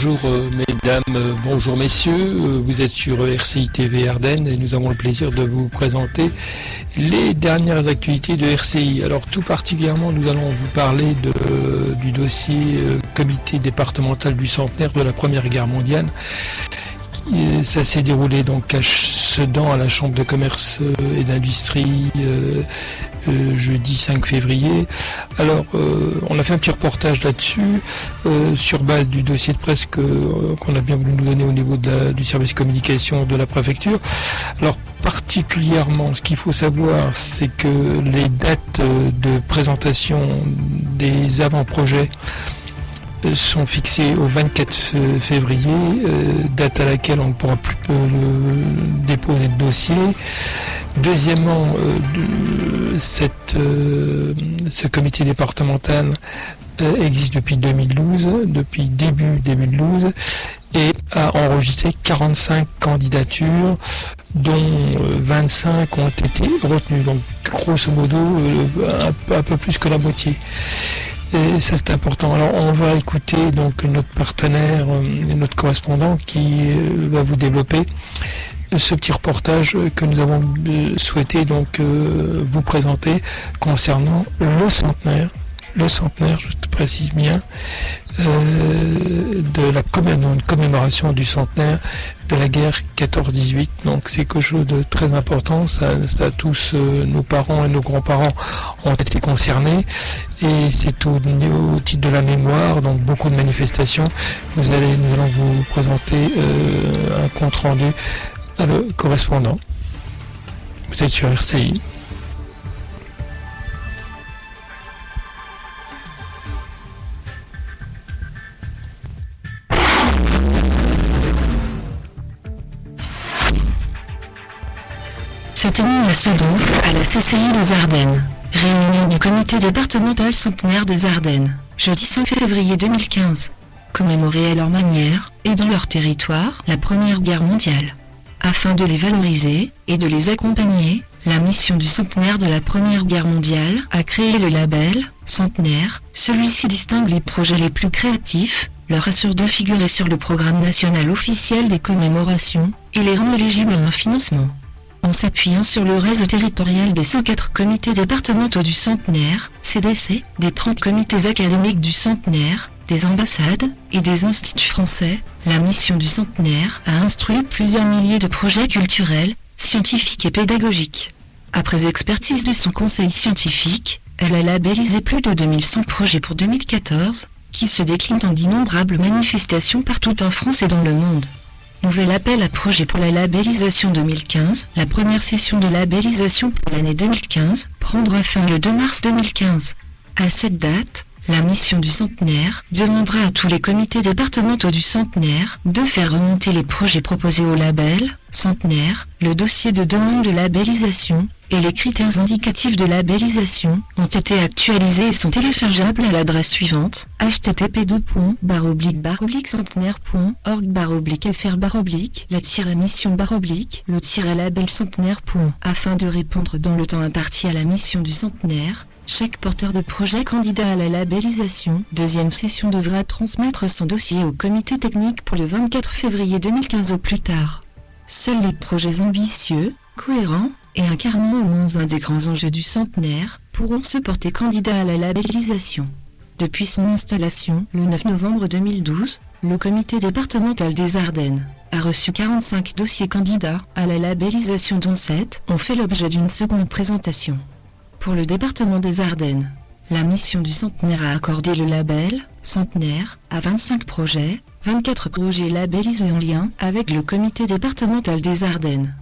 Bonjour mesdames, bonjour messieurs, vous êtes sur RCI TV Ardennes et nous avons le plaisir de vous présenter les dernières actualités de RCI. Alors tout particulièrement nous allons vous parler du dossier comité départemental du centenaire de la Première Guerre mondiale. Ça s'est déroulé donc à Sedan, à la Chambre de commerce et d'industrie, jeudi 5 février. Alors, on a fait un petit reportage là-dessus, sur base du dossier de presse qu'on a bien voulu nous donner au niveau du service communication de la préfecture. Alors, particulièrement, ce qu'il faut savoir, c'est que les dates de présentation des avant-projets sont fixés au 24 février, date à laquelle on ne pourra plus déposer de dossier. Deuxièmement, ce comité départemental existe depuis 2012, depuis début 2012, et a enregistré 45 candidatures, dont 25 ont été retenues, donc grosso modo un peu plus que la moitié. Et ça c'est important. Alors on va écouter donc notre partenaire, notre correspondant qui va vous développer ce petit reportage que nous avons souhaité donc vous présenter concernant le centenaire, je te précise bien, de la commémoration du centenaire de la guerre 14-18. Donc c'est quelque chose de très important, ça tous nos parents et nos grands-parents ont été concernés, et c'est au titre de la mémoire, donc beaucoup de manifestations. Nous allons vous présenter un compte rendu à le correspondant. Vous êtes sur RCI. S'est tenue à Sedan, à la CCI des Ardennes. Réunion du comité départemental centenaire des Ardennes, jeudi 5 février 2015. Commémorer à leur manière, et dans leur territoire, la Première Guerre mondiale. Afin de les valoriser, et de les accompagner, la mission du centenaire de la Première Guerre mondiale a créé le label « Centenaire ». Celui-ci distingue les projets les plus créatifs, leur assure de figurer sur le programme national officiel des commémorations, et les rend éligibles à un financement. En s'appuyant sur le réseau territorial des 104 comités départementaux du centenaire, CDC, des 30 comités académiques du centenaire, des ambassades et des instituts français, la mission du centenaire a instruit plusieurs milliers de projets culturels, scientifiques et pédagogiques. Après expertise de son conseil scientifique, elle a labellisé plus de 2100 projets pour 2014, qui se déclinent en d'innombrables manifestations partout en France et dans le monde. Nouvel appel à projet pour la labellisation 2015. La première session de labellisation pour l'année 2015 prendra fin le 2 mars 2015. À cette date, la mission du centenaire demandera à tous les comités départementaux du centenaire de faire remonter les projets proposés au label centenaire, le dossier de demande de labellisation et les critères indicatifs de labellisation ont été actualisés et sont téléchargeables à l'adresse suivante: http://centenaire.org/fr/la-mission-le-label centenaire. Afin de répondre dans le temps imparti à la mission du centenaire, chaque porteur de projet candidat à la labellisation, deuxième session, devra transmettre son dossier au comité technique pour le 24 février 2015 au plus tard. Seuls les projets ambitieux, cohérents et incarnant au moins un des grands enjeux du centenaire pourront se porter candidats à la labellisation. Depuis son installation, le 9 novembre 2012, le comité départemental des Ardennes a reçu 45 dossiers candidats à la labellisation, dont 7 ont fait l'objet d'une seconde présentation. Pour le département des Ardennes, la mission du centenaire a accordé le label centenaire à 25 projets, 24 projets labellisés en lien avec le comité départemental des Ardennes.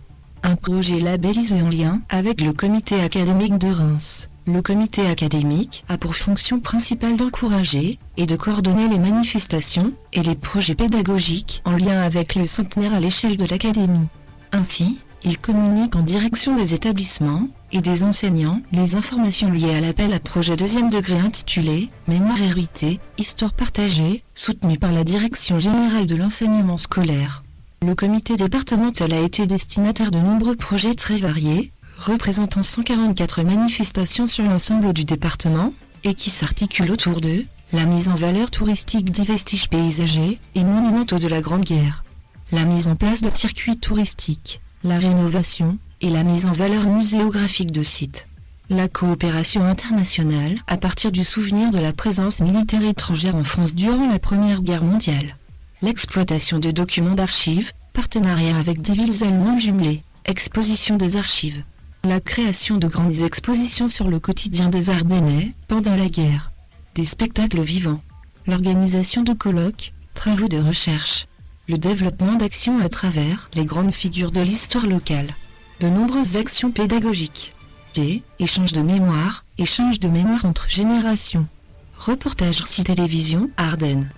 Un projet labellisé en lien avec le comité académique de Reims. Le comité académique a pour fonction principale d'encourager et de coordonner les manifestations et les projets pédagogiques en lien avec le centenaire à l'échelle de l'académie. Ainsi, il communique en direction des établissements et des enseignants les informations liées à l'appel à projet deuxième degré intitulé « Mémoire héritée, histoire partagée », soutenu par la Direction générale de l'enseignement scolaire. Le comité départemental a été destinataire de nombreux projets très variés, représentant 144 manifestations sur l'ensemble du département, et qui s'articulent autour de La mise en valeur touristique des vestiges paysagers et monumentaux de la Grande Guerre. La mise en place de circuits touristiques, la rénovation et la mise en valeur muséographique de sites. La coopération internationale à partir du souvenir de la présence militaire étrangère en France durant la Première Guerre mondiale. L'exploitation de documents d'archives, partenariat avec des villes allemandes jumelées, exposition des archives. La création de grandes expositions sur le quotidien des Ardennais pendant la guerre. Des spectacles vivants. L'organisation de colloques, travaux de recherche. Le développement d'actions à travers les grandes figures de l'histoire locale. De nombreuses actions pédagogiques. Échange de mémoire entre générations. Reportage RCI Télévision Ardennes.